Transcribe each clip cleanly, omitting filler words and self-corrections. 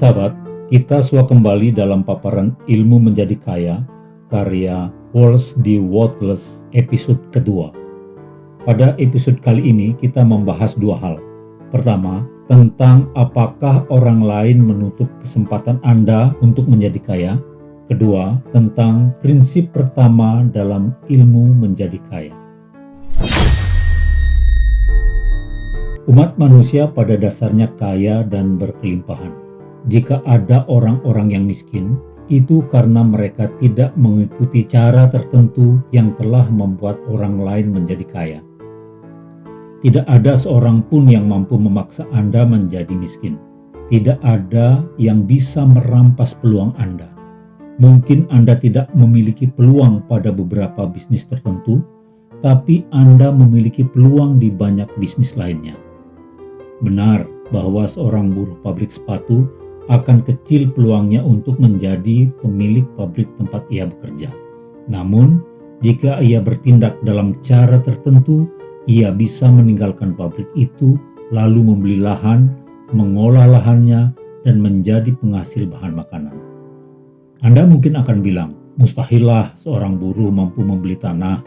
Sahabat, kita suka kembali dalam paparan Ilmu Menjadi Kaya, karya Walsh D. Wattles, episode kedua. Pada episode kali ini kita membahas dua hal. Pertama, tentang apakah orang lain menutup kesempatan Anda untuk menjadi kaya. Kedua, tentang prinsip pertama dalam ilmu menjadi kaya. Umat manusia pada dasarnya kaya dan berkelimpahan. Jika ada orang-orang yang miskin, itu karena mereka tidak mengikuti cara tertentu yang telah membuat orang lain menjadi kaya. Tidak ada seorang pun yang mampu memaksa Anda menjadi miskin. Tidak ada yang bisa merampas peluang Anda. Mungkin Anda tidak memiliki peluang pada beberapa bisnis tertentu, tapi Anda memiliki peluang di banyak bisnis lainnya. Benar bahwa seorang buruh pabrik sepatu akan kecil peluangnya untuk menjadi pemilik pabrik tempat ia bekerja. Namun, jika ia bertindak dalam cara tertentu, ia bisa meninggalkan pabrik itu, lalu membeli lahan, mengolah lahannya, dan menjadi penghasil bahan makanan. Anda mungkin akan bilang, mustahillah seorang buruh mampu membeli tanah.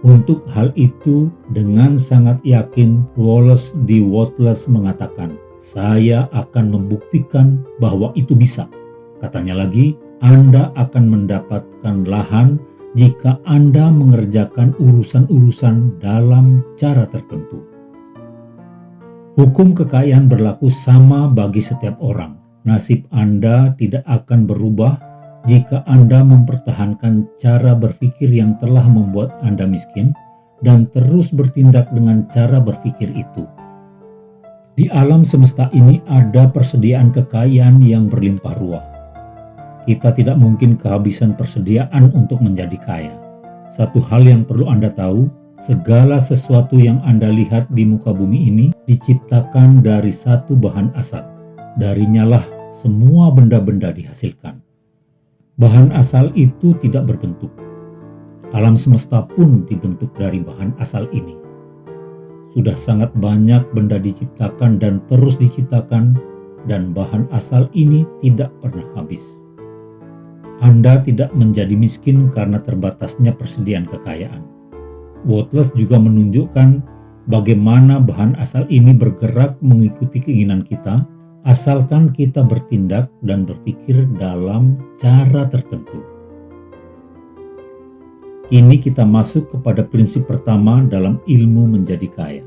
Untuk hal itu, dengan sangat yakin, Walsh D. Wattles mengatakan, "Saya akan membuktikan bahwa itu bisa." Katanya lagi, Anda akan mendapatkan lahan jika Anda mengerjakan urusan-urusan dalam cara tertentu. Hukum kekayaan berlaku sama bagi setiap orang. Nasib Anda tidak akan berubah jika Anda mempertahankan cara berpikir yang telah membuat Anda miskin dan terus bertindak dengan cara berpikir itu. Di alam semesta ini ada persediaan kekayaan yang berlimpah ruah. Kita tidak mungkin kehabisan persediaan untuk menjadi kaya. Satu hal yang perlu Anda tahu, segala sesuatu yang Anda lihat di muka bumi ini diciptakan dari satu bahan asal. Darinya lah semua benda-benda dihasilkan. Bahan asal itu tidak berbentuk. Alam semesta pun dibentuk dari bahan asal ini. Sudah sangat banyak benda diciptakan dan terus diciptakan, dan bahan asal ini tidak pernah habis. Anda tidak menjadi miskin karena terbatasnya persediaan kekayaan. Wattles juga menunjukkan bagaimana bahan asal ini bergerak mengikuti keinginan kita, asalkan kita bertindak dan berpikir dalam cara tertentu. Kini kita masuk kepada prinsip pertama dalam ilmu menjadi kaya.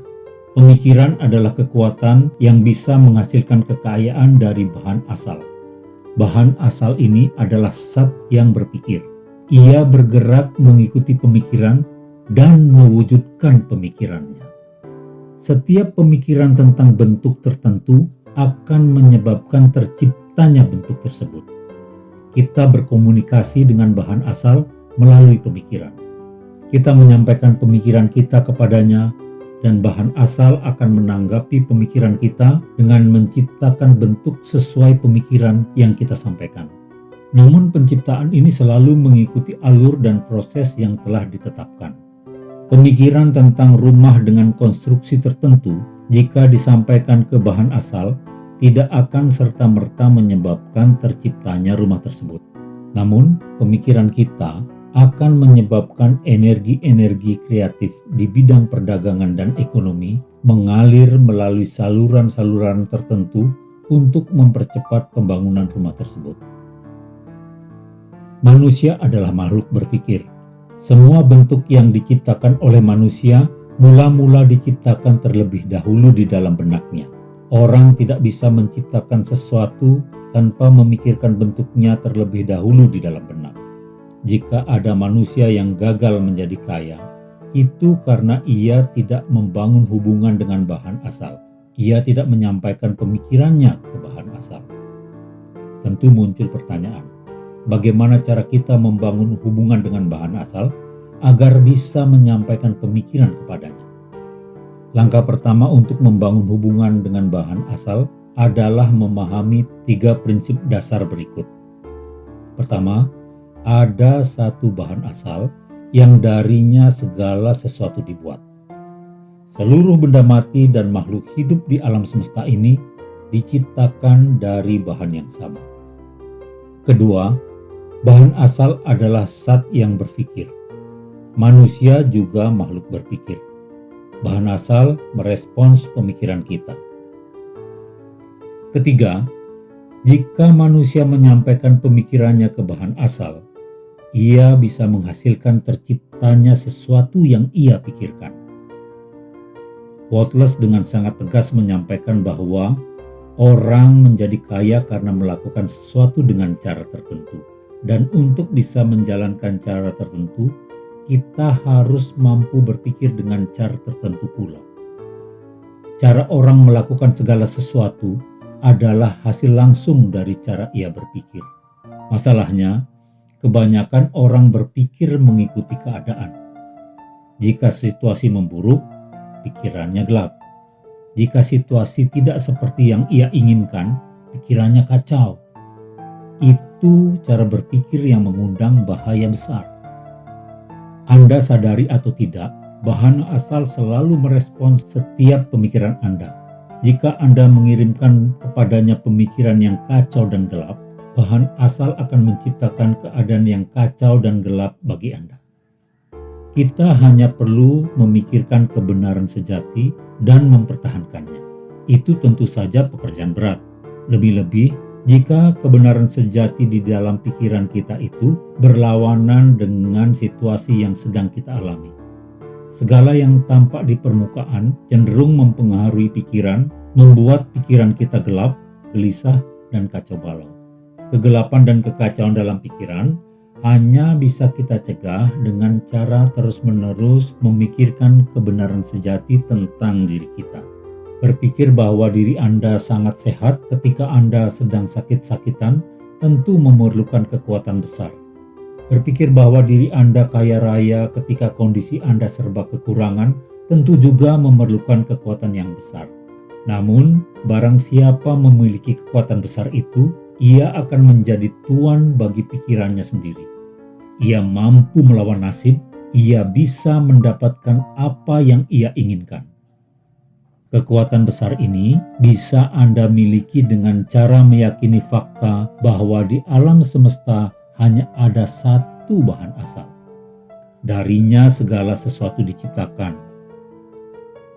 Pemikiran adalah kekuatan yang bisa menghasilkan kekayaan dari bahan asal. Bahan asal ini adalah zat yang berpikir. Ia bergerak mengikuti pemikiran dan mewujudkan pemikirannya. Setiap pemikiran tentang bentuk tertentu akan menyebabkan terciptanya bentuk tersebut. Kita berkomunikasi dengan bahan asal melalui pemikiran. Kita menyampaikan pemikiran kita kepadanya, dan bahan asal akan menanggapi pemikiran kita dengan menciptakan bentuk sesuai pemikiran yang kita sampaikan. Namun penciptaan ini selalu mengikuti alur dan proses yang telah ditetapkan. Pemikiran tentang rumah dengan konstruksi tertentu, jika disampaikan ke bahan asal, tidak akan serta-merta menyebabkan terciptanya rumah tersebut. Namun, pemikiran kita akan menyebabkan energi-energi kreatif di bidang perdagangan dan ekonomi mengalir melalui saluran-saluran tertentu untuk mempercepat pembangunan rumah tersebut. Manusia adalah makhluk berpikir. Semua bentuk yang diciptakan oleh manusia mula-mula diciptakan terlebih dahulu di dalam benaknya. Orang tidak bisa menciptakan sesuatu tanpa memikirkan bentuknya terlebih dahulu di dalam benak. Jika ada manusia yang gagal menjadi kaya, itu karena ia tidak membangun hubungan dengan bahan asal. Ia tidak menyampaikan pemikirannya ke bahan asal. Tentu muncul pertanyaan, bagaimana cara kita membangun hubungan dengan bahan asal agar bisa menyampaikan pemikiran kepadanya? Langkah pertama untuk membangun hubungan dengan bahan asal adalah memahami 3 prinsip dasar berikut. Pertama, ada satu bahan asal yang darinya segala sesuatu dibuat. Seluruh benda mati dan makhluk hidup di alam semesta ini diciptakan dari bahan yang sama. Kedua, bahan asal adalah zat yang berpikir. Manusia juga makhluk berpikir. Bahan asal merespons pemikiran kita. Ketiga, jika manusia menyampaikan pemikirannya ke bahan asal, ia bisa menghasilkan terciptanya sesuatu yang ia pikirkan. Wallace dengan sangat tegas menyampaikan bahwa orang menjadi kaya karena melakukan sesuatu dengan cara tertentu. Dan untuk bisa menjalankan cara tertentu, kita harus mampu berpikir dengan cara tertentu pula. Cara orang melakukan segala sesuatu adalah hasil langsung dari cara ia berpikir. Masalahnya, kebanyakan orang berpikir mengikuti keadaan. Jika situasi memburuk, pikirannya gelap. Jika situasi tidak seperti yang ia inginkan, pikirannya kacau. Itu cara berpikir yang mengundang bahaya besar. Anda sadari atau tidak, bahan asal selalu merespons setiap pemikiran Anda. Jika Anda mengirimkan kepadanya pemikiran yang kacau dan gelap, bahan asal akan menciptakan keadaan yang kacau dan gelap bagi Anda. Kita hanya perlu memikirkan kebenaran sejati dan mempertahankannya. Itu tentu saja pekerjaan berat. Lebih-lebih jika kebenaran sejati di dalam pikiran kita itu berlawanan dengan situasi yang sedang kita alami. Segala yang tampak di permukaan cenderung mempengaruhi pikiran, membuat pikiran kita gelap, gelisah, dan kacau balau. Kegelapan dan kekacauan dalam pikiran hanya bisa kita cegah dengan cara terus-menerus memikirkan kebenaran sejati tentang diri kita. Berpikir bahwa diri Anda sangat sehat ketika Anda sedang sakit-sakitan tentu memerlukan kekuatan besar. Berpikir bahwa diri Anda kaya raya ketika kondisi Anda serba kekurangan tentu juga memerlukan kekuatan yang besar. Namun, barang siapa memiliki kekuatan besar itu, ia akan menjadi tuan bagi pikirannya sendiri. Ia mampu melawan nasib, ia bisa mendapatkan apa yang ia inginkan. Kekuatan besar ini bisa Anda miliki dengan cara meyakini fakta bahwa di alam semesta hanya ada satu bahan asal. Darinya segala sesuatu diciptakan.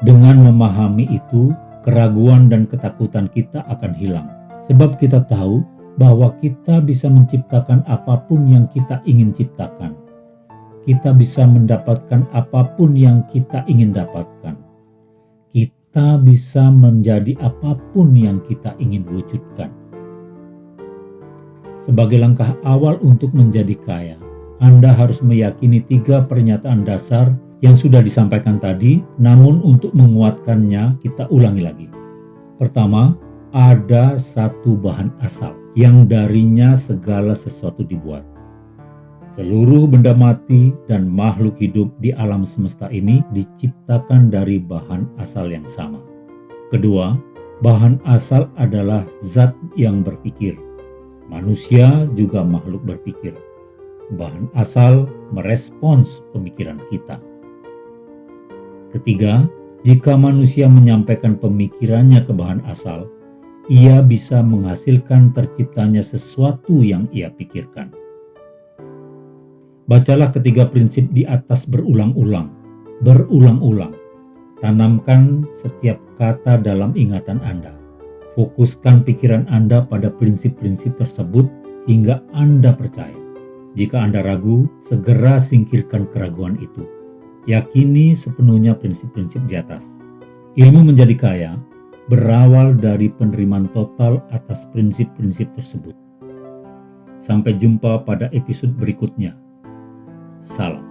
Dengan memahami itu, keraguan dan ketakutan kita akan hilang. Sebab kita tahu bahwa kita bisa menciptakan apapun yang kita ingin ciptakan. Kita bisa mendapatkan apapun yang kita ingin dapatkan. Kita bisa menjadi apapun yang kita ingin wujudkan. Sebagai langkah awal untuk menjadi kaya, Anda harus meyakini 3 pernyataan dasar yang sudah disampaikan tadi, namun untuk menguatkannya kita ulangi lagi. Pertama, ada satu bahan asal yang darinya segala sesuatu dibuat. Seluruh benda mati dan makhluk hidup di alam semesta ini diciptakan dari bahan asal yang sama. Kedua, bahan asal adalah zat yang berpikir. Manusia juga makhluk berpikir. Bahan asal merespons pemikiran kita. Ketiga, jika manusia menyampaikan pemikirannya ke bahan asal, ia bisa menghasilkan terciptanya sesuatu yang ia pikirkan. Bacalah ketiga prinsip di atas berulang-ulang. Tanamkan setiap kata dalam ingatan Anda. Fokuskan pikiran Anda pada prinsip-prinsip tersebut hingga Anda percaya. Jika Anda ragu, segera singkirkan keraguan itu. Yakini sepenuhnya prinsip-prinsip di atas. Ilmu menjadi kaya berawal dari penerimaan total atas prinsip-prinsip tersebut. Sampai jumpa pada episode berikutnya. Salam.